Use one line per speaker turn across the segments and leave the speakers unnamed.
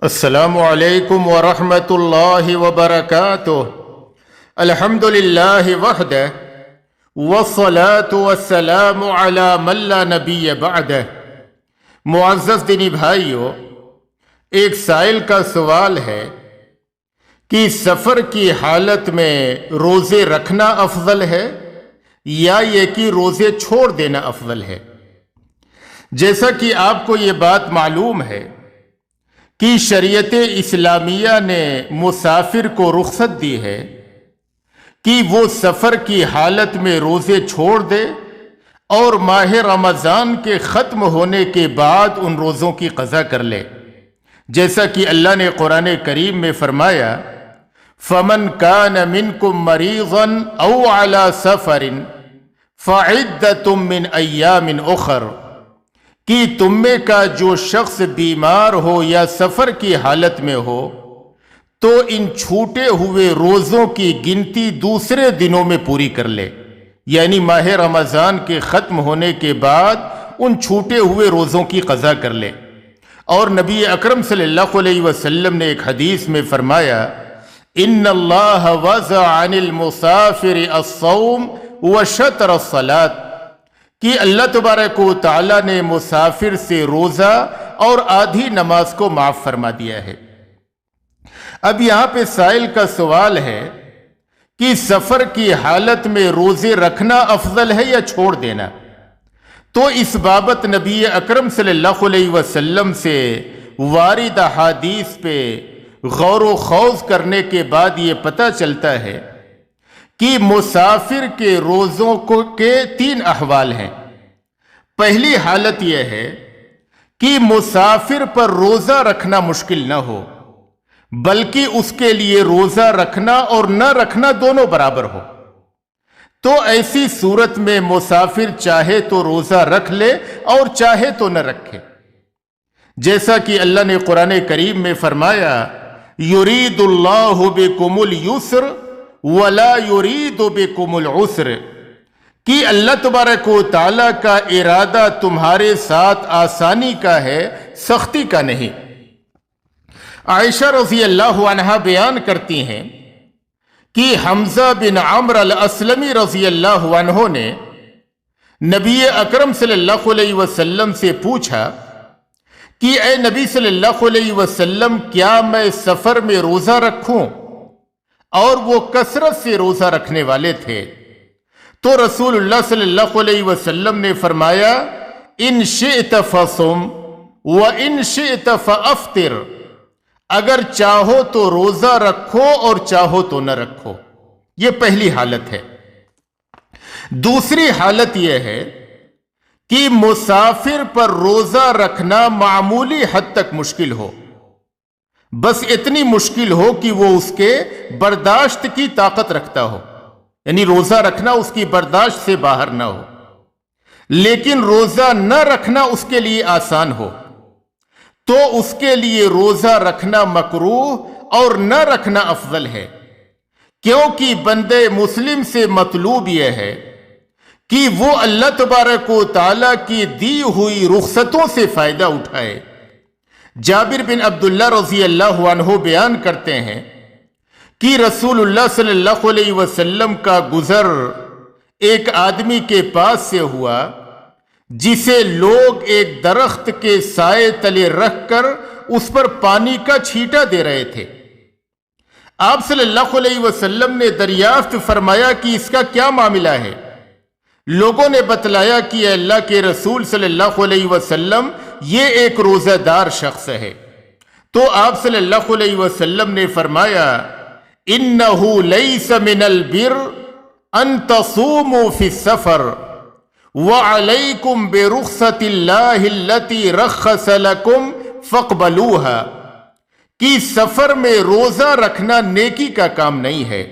السلام علیکم ورحمۃ اللہ وبرکاتہ۔ الحمد للہ وحدہ والصلاة والسلام علی من لا نبی بعدہ۔ معزز دینی بھائیو، ایک سائل کا سوال ہے کہ سفر کی حالت میں روزے رکھنا افضل ہے یا یہ کہ روزے چھوڑ دینا افضل ہے؟ جیسا کہ آپ کو یہ بات معلوم ہے کہ شریعت اسلامیہ نے مسافر کو رخصت دی ہے کہ وہ سفر کی حالت میں روزے چھوڑ دے اور ماہ رمضان کے ختم ہونے کے بعد ان روزوں کی قضا کر لے، جیسا کہ اللہ نے قرآن کریم میں فرمایا فَمَنْ كَانَ مِنْكُمْ مَرِيضًا أَوْ عَلَى سَفَرٍ فَعِدَّةٌ مِّنْ أَيَّامٍ أُخَرَ، کہ تم میں کا جو شخص بیمار ہو یا سفر کی حالت میں ہو تو ان چھوٹے ہوئے روزوں کی گنتی دوسرے دنوں میں پوری کر لے، یعنی ماہ رمضان کے ختم ہونے کے بعد ان چھوٹے ہوئے روزوں کی قضا کر لے۔ اور نبی اکرم صلی اللہ علیہ وسلم نے ایک حدیث میں فرمایا ان اللہ وضع عن المسافر الصوم وشطر الصلاۃ، کہ اللہ تبارک و تعالیٰ نے مسافر سے روزہ اور آدھی نماز کو معاف فرما دیا ہے۔ اب یہاں پہ سائل کا سوال ہے کہ سفر کی حالت میں روزے رکھنا افضل ہے یا چھوڑ دینا؟ تو اس بابت نبی اکرم صلی اللہ علیہ وسلم سے وارد احادیث پہ غور و خوض کرنے کے بعد یہ پتہ چلتا ہے کہ مسافر کے روزوں کے تین احوال ہیں۔ پہلی حالت یہ ہے کہ مسافر پر روزہ رکھنا مشکل نہ ہو، بلکہ اس کے لیے روزہ رکھنا اور نہ رکھنا دونوں برابر ہو، تو ایسی صورت میں مسافر چاہے تو روزہ رکھ لے اور چاہے تو نہ رکھے، جیسا کہ اللہ نے قرآن کریم میں فرمایا یرید اللہ بکم اليسر وَلَا يُرِيدُ بِكُمُ الْعُسْرِ، کہ اللہ تبارک و تعالیٰ کا ارادہ تمہارے ساتھ آسانی کا ہے، سختی کا نہیں۔ عائشہ رضی اللہ عنہا بیان کرتی ہیں کہ حمزہ بن عمرو الاسلمی رضی اللہ عنہ نے نبی اکرم صلی اللہ علیہ وسلم سے پوچھا کہ اے نبی صلی اللہ علیہ وسلم، کیا میں سفر میں روزہ رکھوں؟ اور وہ کثرت سے روزہ رکھنے والے تھے، تو رسول اللہ صلی اللہ علیہ وسلم نے فرمایا ان شئت فصم وان شئت فافطر، اگر چاہو تو روزہ رکھو اور چاہو تو نہ رکھو۔ یہ پہلی حالت ہے۔ دوسری حالت یہ ہے کہ مسافر پر روزہ رکھنا معمولی حد تک مشکل ہو، بس اتنی مشکل ہو کہ وہ اس کے برداشت کی طاقت رکھتا ہو، یعنی روزہ رکھنا اس کی برداشت سے باہر نہ ہو، لیکن روزہ نہ رکھنا اس کے لیے آسان ہو، تو اس کے لیے روزہ رکھنا مکروہ اور نہ رکھنا افضل ہے، کیونکہ بندے مسلم سے مطلوب یہ ہے کہ وہ اللہ تبارک و تعالیٰ کی دی ہوئی رخصتوں سے فائدہ اٹھائے۔ جابر بن عبداللہ رضی اللہ عنہ بیان کرتے ہیں کہ رسول اللہ صلی اللہ علیہ وسلم کا گزر ایک آدمی کے پاس سے ہوا جسے لوگ ایک درخت کے سائے تلے رکھ کر اس پر پانی کا چھیٹا دے رہے تھے۔ آپ صلی اللہ علیہ وسلم نے دریافت فرمایا کہ اس کا کیا معاملہ ہے؟ لوگوں نے بتلایا کہ اے اللہ کے رسول صلی اللہ علیہ وسلم، یہ ایک روزہ دار شخص ہے۔ تو آپ صلی اللہ علیہ وسلم نے فرمایا انہو لیس من البر ان تصوموا فی السفر وعلیکم برخصت اللہ التی رخص لکم فاقبلوها، کہ سفر میں روزہ رکھنا نیکی کا کام نہیں ہے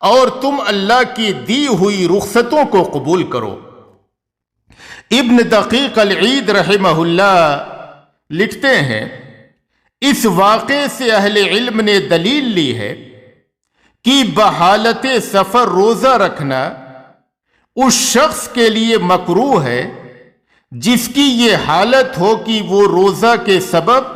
اور تم اللہ کی دی ہوئی رخصتوں کو قبول کرو۔ ابن دقیق العید رحمہ اللہ لکھتے ہیں اس واقعے سے اہل علم نے دلیل لی ہے کہ بحالت سفر روزہ رکھنا اس شخص کے لیے مکروہ ہے جس کی یہ حالت ہو کہ وہ روزہ کے سبب